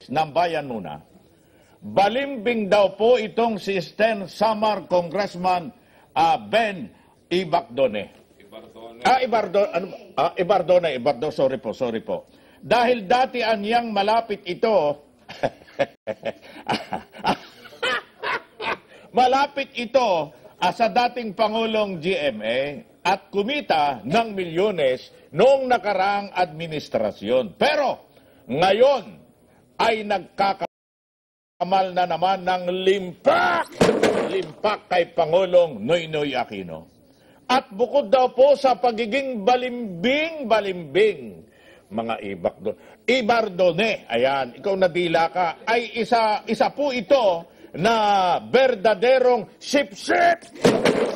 ng bayan muna, balimbing daw po itong si Eastern Samar Congressman Ben Ibardone. Ibardone, sorry po. Dahil dati anyang malapit ito, malapit ito sa dating Pangulong GMA at kumita ng milyones noong nakaraang administrasyon. Pero ngayon ay nagkakamal na naman ng limpak kay Pangulong Noynoy Aquino. At bukod daw po sa pagiging balimbing, mga Ibardone, ayan, ikaw nadila ka, ay isa po ito na berdaderong sip-sip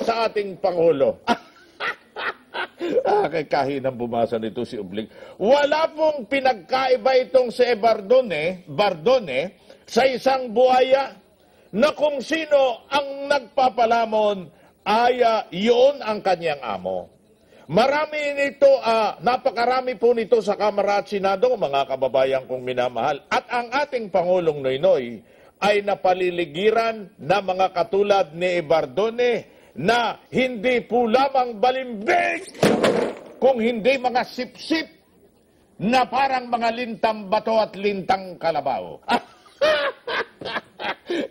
sa ating Pangulo. Kahinang bumasa nito si Ubling. Wala pong pinagkaiba itong si Bardone sa isang buhaya na kung sino ang nagpapalamon ay yun ang kanyang amo. Napakarami po nito sa Kamara at Senado, mga kababayan kong minamahal. At ang ating Pangulong Noynoy ay napaliligiran na mga katulad ni Ibardone na hindi po lamang balimbing, kung hindi mga sip-sip na parang mga lintang bato at lintang kalabaw.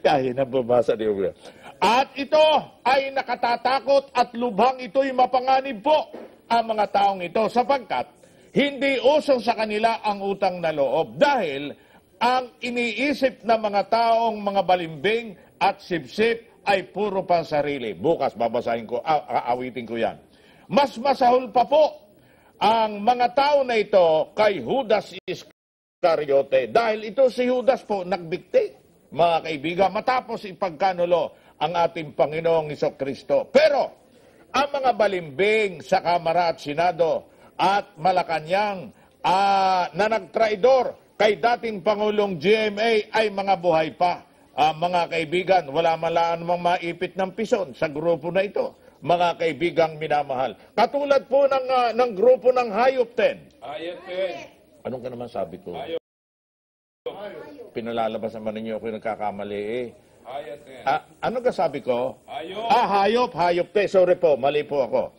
Kaya na bumasa ni Ubling. At ito ay nakatatakot at lubhang ito'y mapanganib po ang mga taong ito sapagkat hindi uso sa kanila ang utang na loob dahil ang iniisip ng mga taong mga balimbing at sipsip ay puro pansarili. Bukas babasahin ko, aawitin ko yan. Mas masahol pa po ang mga tao na ito kay Judas Iscariote dahil ito si Judas po nagbikti, mga kaibigan, matapos ipagkanulo ang ating Panginoong Hesukristo. Pero ang mga balimbing sa Kamara at Senado at Malacanang na nagtraidor kay dating Pangulong GMA ay mga buhay pa. Mga kaibigan, wala man namang maipit ng pison sa grupo na ito. Mga kaibigang minamahal. Katulad po ng grupo ng Hayop 10. Hayop 10. Anong ka naman sabi ko? Hayop. Pinalalabas naman ninyo ako yung nagkakamali eh. Hayop 10. Ano ka sabi ko? Hayop. Hayop 10. Sorry po, mali po ako.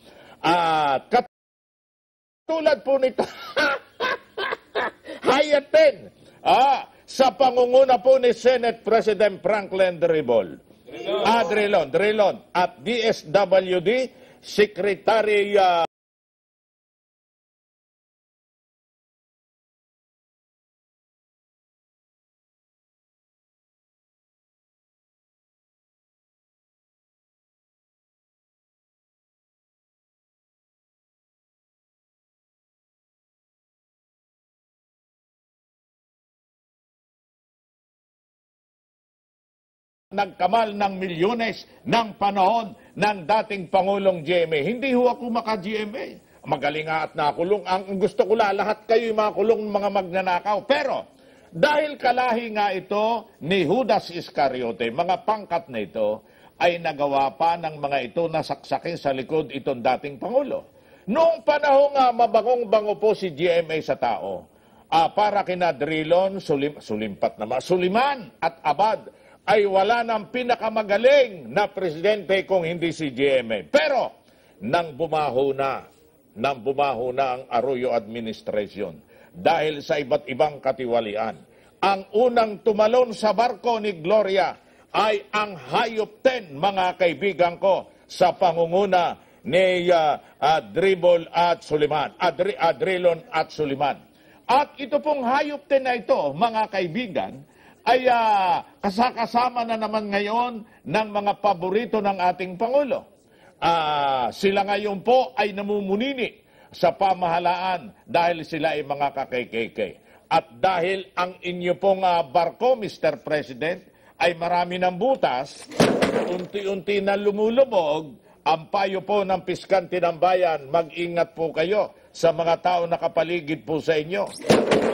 Katulad po nito. Hayop 10. Sa pangunguna po ni Senate President Franklin Drilon. Drilon. At DSWD Secretary nagkamal ng milyones ng panahon ng dating Pangulong GMA. Hindi ho ako maka-GMA. Magaling nga at nakulong. Ang gusto ko lahat kayo makulong mga magnanakaw. Pero dahil kalahi nga ito ni Judas Iscariote, mga pangkat na ito ay nagawa pa ng mga ito na saksakin sa likod itong dating Pangulo. Noong panahon nga mabangong-bango po si GMA sa tao, para kina Drilon, Suliman at Abad, ay wala ng pinakamagaling na presidente kung hindi si GMA. Pero, nang bumaho na ang Arroyo administration dahil sa iba't ibang katiwalian. Ang unang tumalon sa barko ni Gloria ay ang Hayop 10, mga kaibigan ko, sa pangunguna ni Drilon at Suliman. At ito pong Hayop 10 na ito, mga kaibigan, ay kasama na naman ngayon ng mga paborito ng ating Pangulo. Sila ngayon po ay namumunini sa pamahalaan dahil sila ay mga ka-KKK. At dahil ang inyo pong barko, Mr. President, ay marami ng butas, unti-unti na lumulubog, ang payo po ng Piskante ng Bayan, mag-ingat po kayo sa mga tao nakapaligid po sa inyo.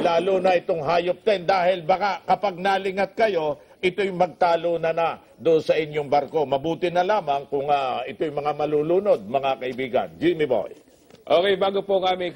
Lalo na itong Hayop 10 dahil baka kapag nalingat kayo, ito'y magtalo na doon sa inyong barko. Mabuti na lamang kung ito'y mga malulunod, mga kaibigan. Jimmy Boy. Okay, bago po kami